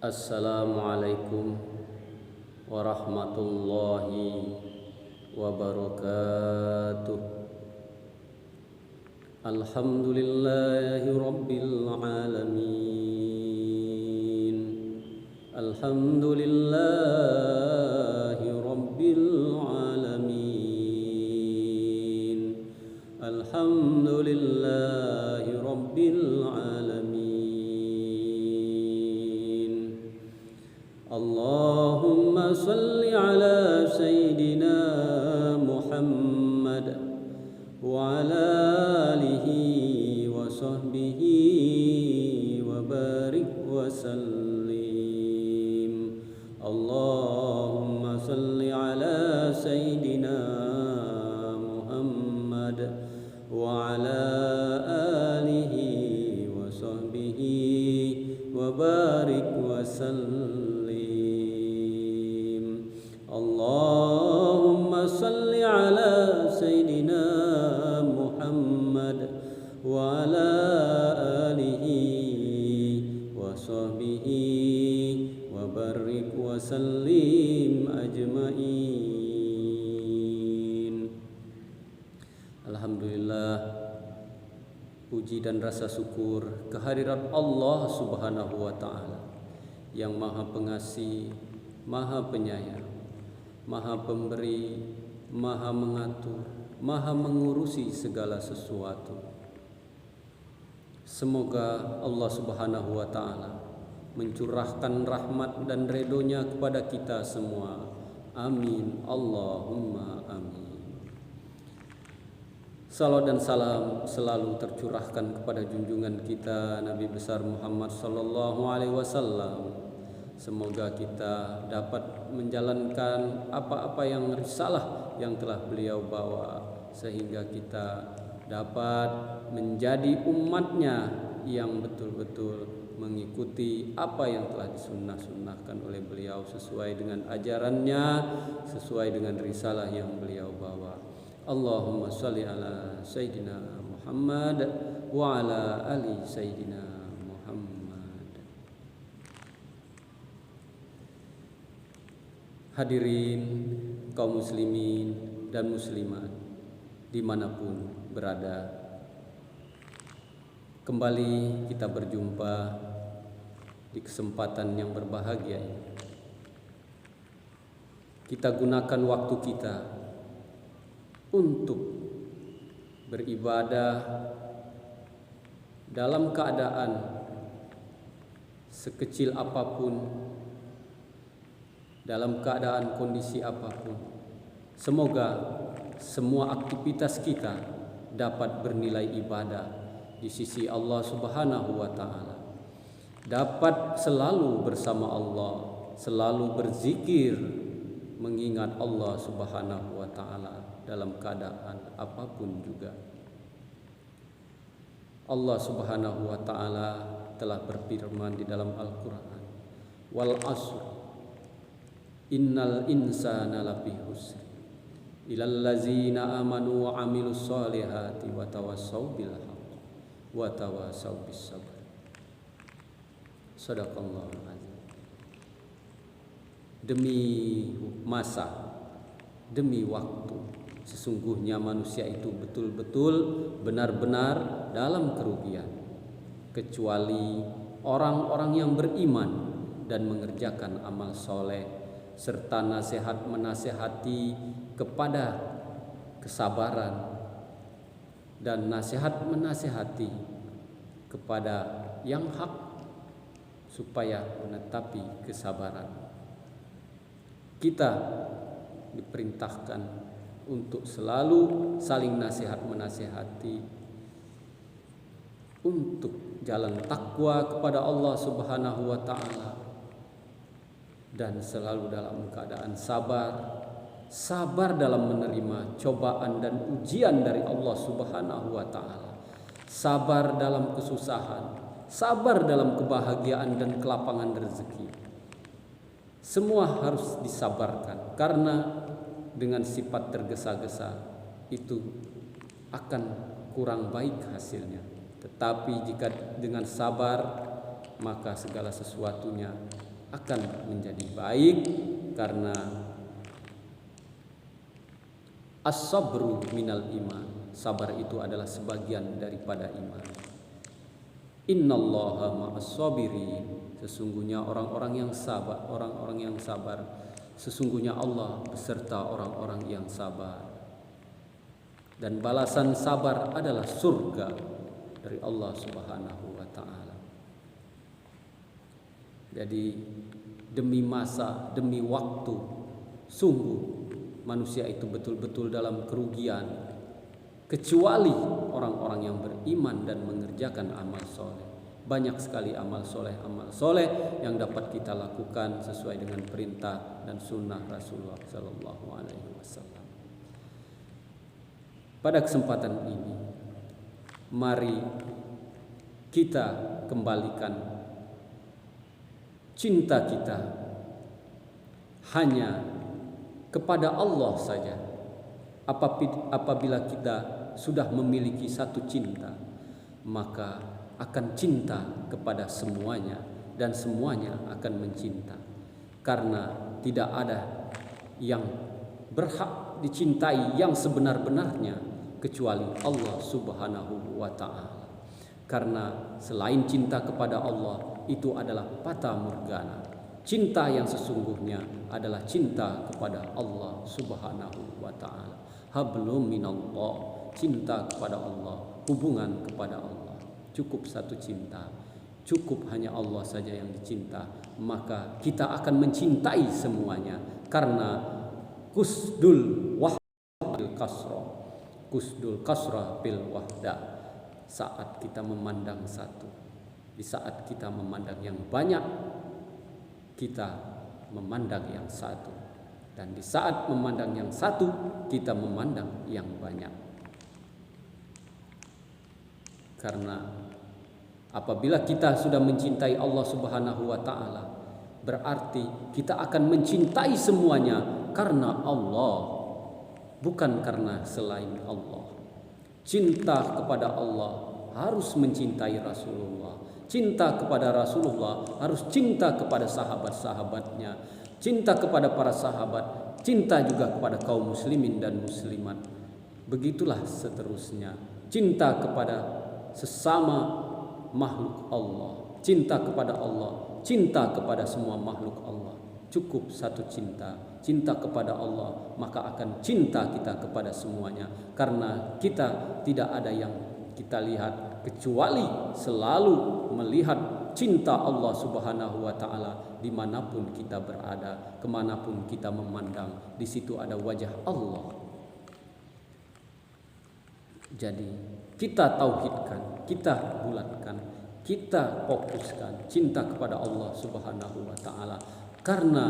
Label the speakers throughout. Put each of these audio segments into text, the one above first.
Speaker 1: Assalamualaikum warahmatullahi wabarakatuh. Alhamdulillahi rabbil alamin. Alhamdulillahi rabbil alamin. Alhamdulillahi rabbil alamin. Allahumma salli ala Sayyidina Muhammad wa ala alihi wa sahbihi wa barik wa sallim. Allahumma salli ala Sayyidina Muhammad wa ala alihi wa sahbihi wa barik wa sallim. Allahumma salli ala Sayyidina Muhammad wa ala alihi wa sahbihi wa barik wa sallim ajmain. Alhamdulillah, puji dan rasa syukur kehadirat Allah Subhanahu wa taala yang Maha Pengasih, Maha Penyayang, Maha Pemberi, Maha Mengatur, Maha Mengurusi segala sesuatu. Semoga Allah Subhanahu wa taala mencurahkan rahmat dan ridhonya kepada kita semua. Amin. Allahumma amin. Salawat dan salam selalu tercurahkan kepada junjungan kita Nabi besar Muhammad sallallahu alaihi wasallam. Semoga kita dapat menjalankan apa-apa yang risalah yang telah beliau bawa, sehingga kita dapat menjadi umatnya yang betul-betul mengikuti apa yang telah disunnah-sunnahkan oleh beliau, sesuai dengan ajarannya, sesuai dengan risalah yang beliau bawa. Allahumma sholli ala Sayyidina Muhammad wa ala ali Sayyidina Muhammad. Hadirin kaum muslimin dan muslimat dimanapun berada, kembali kita berjumpa di kesempatan yang berbahagia ini. Kita gunakan waktu kita untuk beribadah dalam keadaan sekecil apapun, dalam keadaan kondisi apapun. Semoga semua aktivitas kita dapat bernilai ibadah di sisi Allah Subhanahu wa taala. Dapat selalu bersama Allah, selalu berzikir, mengingat Allah Subhanahu wa taala dalam keadaan apapun juga. Allah Subhanahu wa taala telah berfirman di dalam Al-Qur'an, "Wal 'asr innal insana lafi khusr illal ladzina amanu wa 'amilus solihati wa tawassaw bil haqq wa tawassaw bis sabr." Shadaqallahul azim. Demi masa, demi waktu, sesungguhnya manusia itu betul-betul benar-benar dalam kerugian, kecuali orang-orang yang beriman dan mengerjakan amal soleh, serta nasihat menasihati kepada kesabaran dan nasihat menasihati kepada yang hak supaya menetapi kesabaran. Kita diperintahkan untuk selalu saling nasihat menasihati, untuk jalan takwa kepada Allah Subhanahu wa taala, dan selalu dalam keadaan sabar dalam menerima cobaan dan ujian dari Allah Subhanahu wa taala, sabar dalam kesusahan, sabar dalam kebahagiaan dan kelapangan rezeki. Semua harus disabarkan, karena dengan sifat tergesa-gesa itu akan kurang baik hasilnya. Tetapi jika dengan sabar, maka segala sesuatunya akan menjadi baik, karena as-sabru minal iman, sabar itu adalah sebagian daripada iman. Innallaha ma'as-sabirin, sesungguhnya orang-orang yang sabar, sesungguhnya Allah beserta orang-orang yang sabar. Dan balasan sabar adalah surga dari Allah Subhanahu wa taala. Jadi demi masa, demi waktu, sungguh manusia itu betul-betul dalam kerugian, kecuali orang-orang yang beriman dan mengerjakan amal soleh. Banyak sekali amal soleh yang dapat kita lakukan sesuai dengan perintah dan sunnah Rasulullah Sallallahu Alaihi Wasallam. Pada kesempatan ini, mari kita kembalikan cinta kita hanya kepada Allah saja. Apabila kita sudah memiliki satu cinta, maka akan cinta kepada semuanya, dan semuanya akan mencinta. Karena tidak ada yang berhak dicintai yang sebenar-benarnya kecuali Allah Subhanahu wa taala. Karena selain cinta kepada Allah itu adalah fata morgana. Cinta yang sesungguhnya adalah cinta kepada Allah Subhanahu wa taala. Hablum minallah, cinta kepada Allah, hubungan kepada Allah. Cukup satu cinta, cukup hanya Allah saja yang dicinta, maka kita akan mencintai semuanya. Karena kusdul wahdatil kasra, kusdul kasra bil wahda. Saat kita memandang satu, di saat kita memandang yang banyak, kita memandang yang satu, dan di saat memandang yang satu, kita memandang yang banyak. Karena apabila kita sudah mencintai Allah Subhanahu wa taala, berarti kita akan mencintai semuanya karena Allah, bukan karena selain Allah. Cinta kepada Allah harus mencintai Rasulullah. Cinta kepada Rasulullah harus cinta kepada sahabat-sahabatnya, cinta kepada para sahabat, cinta juga kepada kaum muslimin dan muslimat. Begitulah seterusnya. Cinta kepada sesama makhluk Allah, cinta kepada Allah, cinta kepada semua makhluk Allah. Cukup satu cinta, cinta kepada Allah, maka akan cinta kita kepada semuanya. Karena kita tidak ada yang kita lihat, kecuali selalu melihat cinta Allah Subhanahu wa taala dimanapun kita berada, kemanapun kita memandang, di situ ada wajah Allah. Jadi kita tauhidkan, kita bulatkan, kita fokuskan cinta kepada Allah Subhanahu wa taala. Karena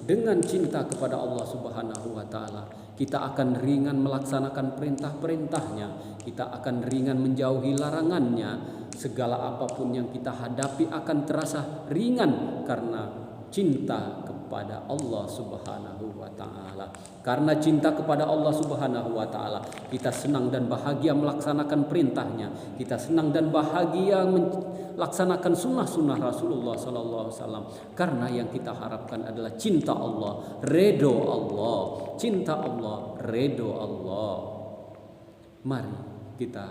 Speaker 1: dengan cinta kepada Allah Subhanahu wa taala, kita akan ringan melaksanakan perintah-perintahnya, kita akan ringan menjauhi larangannya. Segala apapun yang kita hadapi akan terasa ringan karena cinta kepada Allah Subhanahu wa taala. Karena cinta kepada Allah Subhanahu wa taala, kita senang dan bahagia melaksanakan perintahnya, kita senang dan bahagia melaksanakan sunnah-sunnah Rasulullah sallallahu alaihi wasallam. Karena yang kita harapkan adalah cinta Allah, ridho Allah, cinta Allah, ridho Allah. Mari kita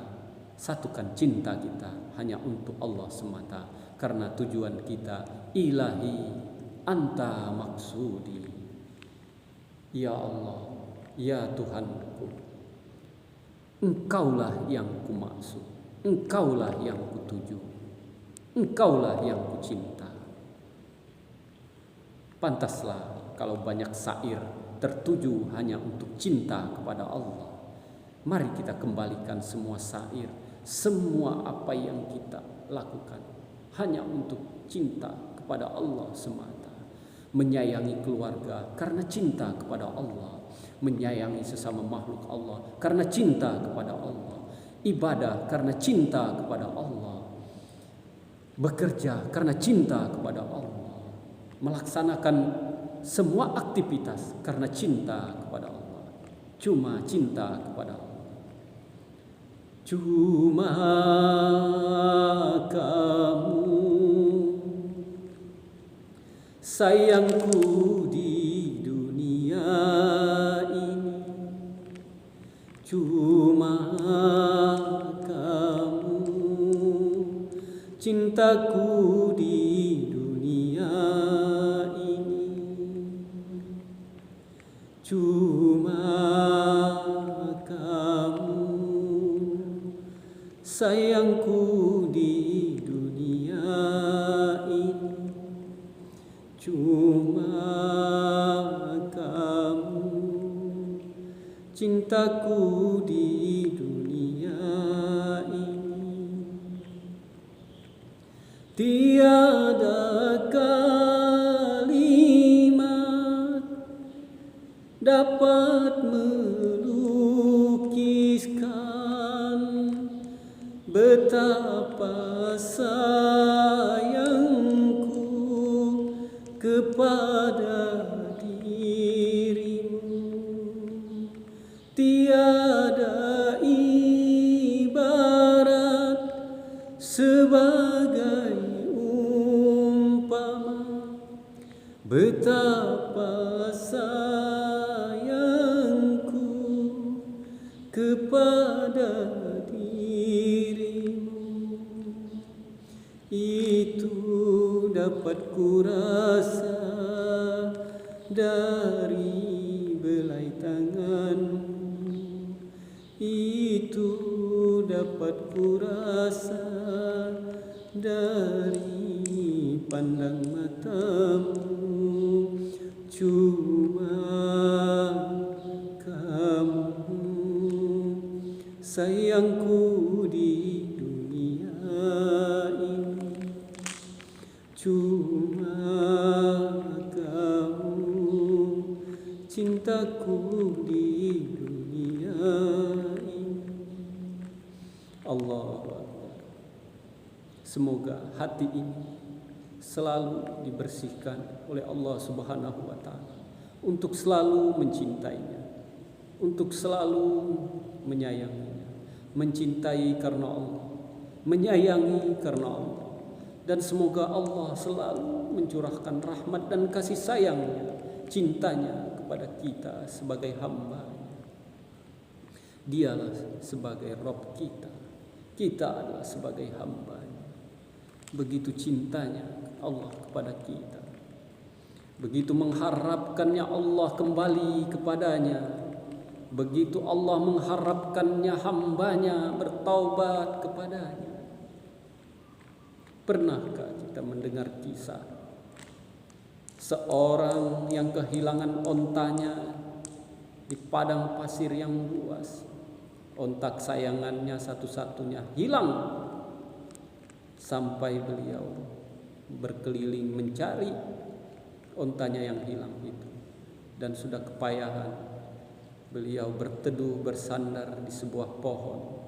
Speaker 1: satukan cinta kita hanya untuk Allah semata, karena tujuan kita ilahi anta maksudi. Ya Allah, ya Tuhanku, Engkaulah yang kumaksud, Engkaulah yang kutuju, Engkaulah yang kucinta. Pantaslah kalau banyak syair tertuju hanya untuk cinta kepada Allah. Mari kita kembalikan semua syair, semua apa yang kita lakukan hanya untuk cinta kepada Allah semata. Menyayangi keluarga karena cinta kepada Allah, menyayangi sesama makhluk Allah karena cinta kepada Allah, ibadah karena cinta kepada Allah, bekerja karena cinta kepada Allah, melaksanakan semua aktivitas karena cinta kepada Allah, cuma cinta kepada Allah. Cuma kamu sayangku di dunia ini cuma kamu, cintaku di dunia ini cuma kamu, sayangku di dunia ini cuma kamu, cintaku di dunia ini. Tiada kalimat dapat melukiskan betapa sayangku kepada dirimu. Tiada ibarat sebagai umpama betapa sayangku kepada dirimu. Itu dapat kurasa dari belai tanganmu, itu dapat kurasa dari pandang matamu. Cuma kamu, sayangku di dunia ini cuma kamu, cintaku di dunia ini. Allah, semoga hati ini selalu dibersihkan oleh Allah Subhanahu wa Ta'ala untuk selalu mencintainya, untuk selalu menyayanginya, mencintai karena Allah, menyayangi karena Allah. Dan semoga Allah selalu mencurahkan rahmat dan kasih sayangnya, cintanya kepada kita sebagai hamba. Dialah sebagai Rabb kita, kita adalah sebagai hamba. Begitu cintanya Allah kepada kita, begitu mengharapkannya Allah kembali kepadanya, begitu Allah mengharapkannya hambanya bertaubat kepadanya. Pernahkah kita mendengar kisah seorang yang kehilangan ontanya di padang pasir yang luas? Onta kesayangannya satu-satunya hilang, sampai beliau berkeliling mencari ontanya yang hilang itu. Dan sudah kepayahan, beliau berteduh bersandar di sebuah pohon.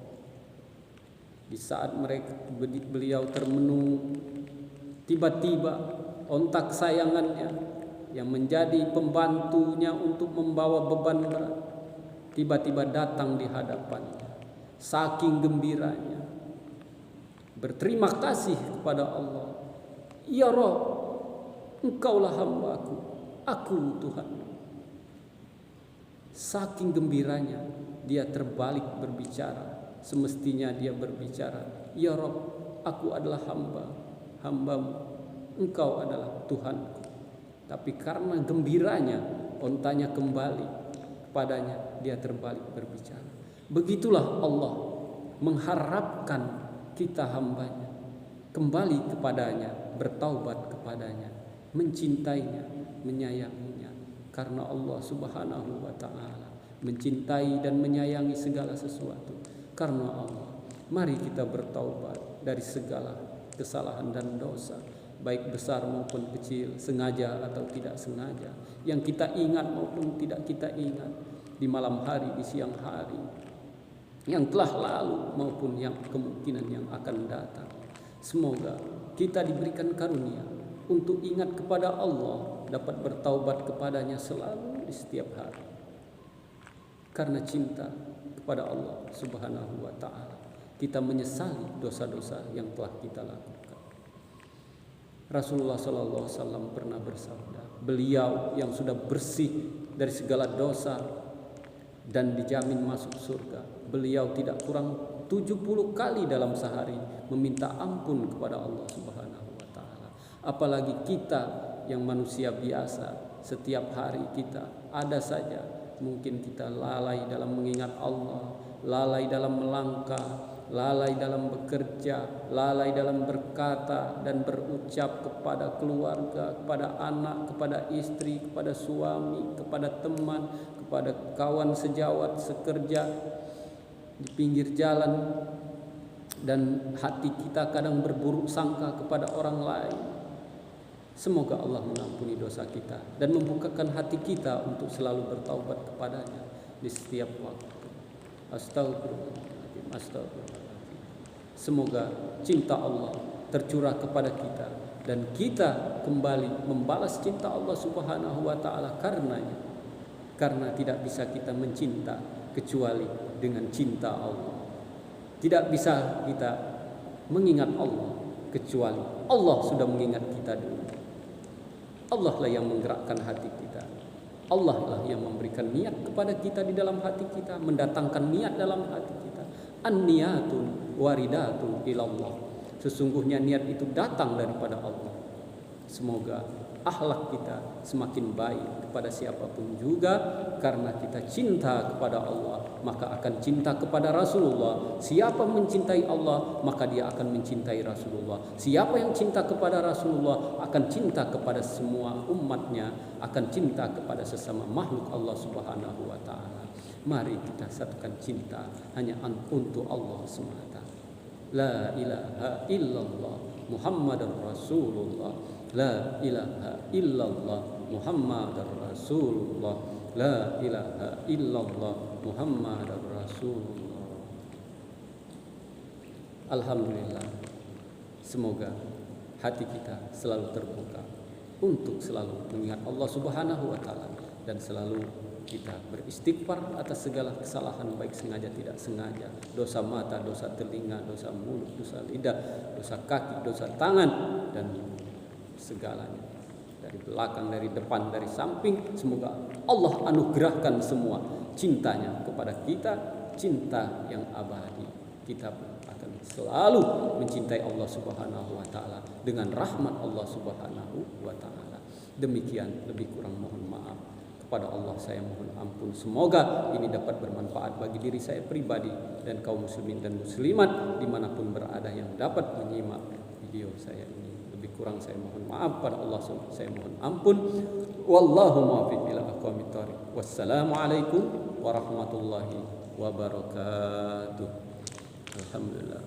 Speaker 1: Di saat beliau termenung, tiba-tiba onta kesayangannya yang menjadi pembantunya untuk membawa beban berat tiba-tiba datang di hadapannya. Saking gembiranya, berterima kasih kepada Allah, "Ya Rabb, Engkaulah hambaku, aku Tuhanmu." Saking gembiranya, dia terbalik berbicara. Semestinya dia berbicara, "Ya Rabb, aku adalah hambamu, Engkau adalah Tuhanku." Tapi karena gembiranya, ontanya kembali kepadanya, dia terbalik berbicara. Begitulah Allah mengharapkan kita hambanya kembali kepadanya, bertaubat kepadanya, mencintainya, menyayanginya. Karena Allah Subhanahu wa Ta'ala mencintai dan menyayangi segala sesuatu. Karena Allah, mari kita bertaubat dari segala kesalahan dan dosa, baik besar maupun kecil, sengaja atau tidak sengaja, yang kita ingat maupun tidak kita ingat, di malam hari, di siang hari, yang telah lalu maupun yang kemungkinan yang akan datang. Semoga kita diberikan karunia untuk ingat kepada Allah, dapat bertaubat kepadanya selalu di setiap hari. Karena cinta kepada Allah Subhanahu wa Ta'ala, kita menyesali dosa-dosa yang telah kita lakukan. Rasulullah sallallahu alaihi wasallam pernah bersabda, beliau yang sudah bersih dari segala dosa dan dijamin masuk surga, beliau tidak kurang 70 kali dalam sehari meminta ampun kepada Allah Subhanahu wa taala. Apalagi kita yang manusia biasa, setiap hari kita ada saja mungkin kita lalai dalam mengingat Allah, lalai dalam melangkah, lalai dalam bekerja, lalai dalam berkata dan berucap kepada keluarga, kepada anak, kepada istri, kepada suami, kepada teman, kepada kawan sejawat sekerja di pinggir jalan, dan hati kita kadang berburuk sangka kepada orang lain. Semoga Allah mengampuni dosa kita dan membukakan hati kita untuk selalu bertaubat kepadanya di setiap waktu. Astagfirullahaladzim, astagfirullahaladzim. Semoga cinta Allah tercurah kepada kita dan kita kembali membalas cinta Allah Subhanahu wa taala karenanya. Karena tidak bisa kita mencinta kecuali dengan cinta Allah. Tidak bisa kita mengingat Allah kecuali Allah sudah mengingat kita dulu. Allah lah yang menggerakkan hati kita. Allah lah yang memberikan niat kepada kita di dalam hati kita, mendatangkan niat dalam hati kita. An-niyatun waridatun ilallah. Sesungguhnya niat itu datang daripada Allah. Semoga akhlak kita semakin baik kepada siapapun juga, karena kita cinta kepada Allah maka akan cinta kepada Rasulullah. Siapa mencintai Allah maka dia akan mencintai Rasulullah. Siapa yang cinta kepada Rasulullah akan cinta kepada semua umatnya, akan cinta kepada sesama makhluk Allah Subhanahu wa taala. Mari kita satukan cinta hanya untuk Allah semata. La ilaha illallah Muhammadar Rasulullah. La ilaha illallah Muhammadar Rasulullah. La ilaha illallah Muhammadar Rasulullah. Alhamdulillah. Semoga hati kita selalu terbuka untuk selalu mengingat Allah Subhanahu wa taala dan selalu kita beristighfar atas segala kesalahan baik sengaja tidak sengaja, dosa mata, dosa telinga, dosa mulut, dosa lidah, dosa kaki, dosa tangan, dan segalanya, dari belakang, dari depan, dari samping. Semoga Allah anugerahkan semua cintanya kepada kita, cinta yang abadi. Kita akan selalu mencintai Allah Subhanahu wa taala dengan rahmat Allah Subhanahu wa taala. Demikian, lebih kurang mohon maaf. Kepada Allah saya mohon ampun. Semoga ini dapat bermanfaat bagi diri saya pribadi dan kaum muslimin dan muslimat dimanapun berada yang dapat menyimak video saya ini. Lebih kurang saya mohon maaf, pada Allah saya mohon ampun. Wallahu muwaffiq ila aqwamit thoriq. Wassalamualaikum warahmatullahi wabarakatuh. Alhamdulillah.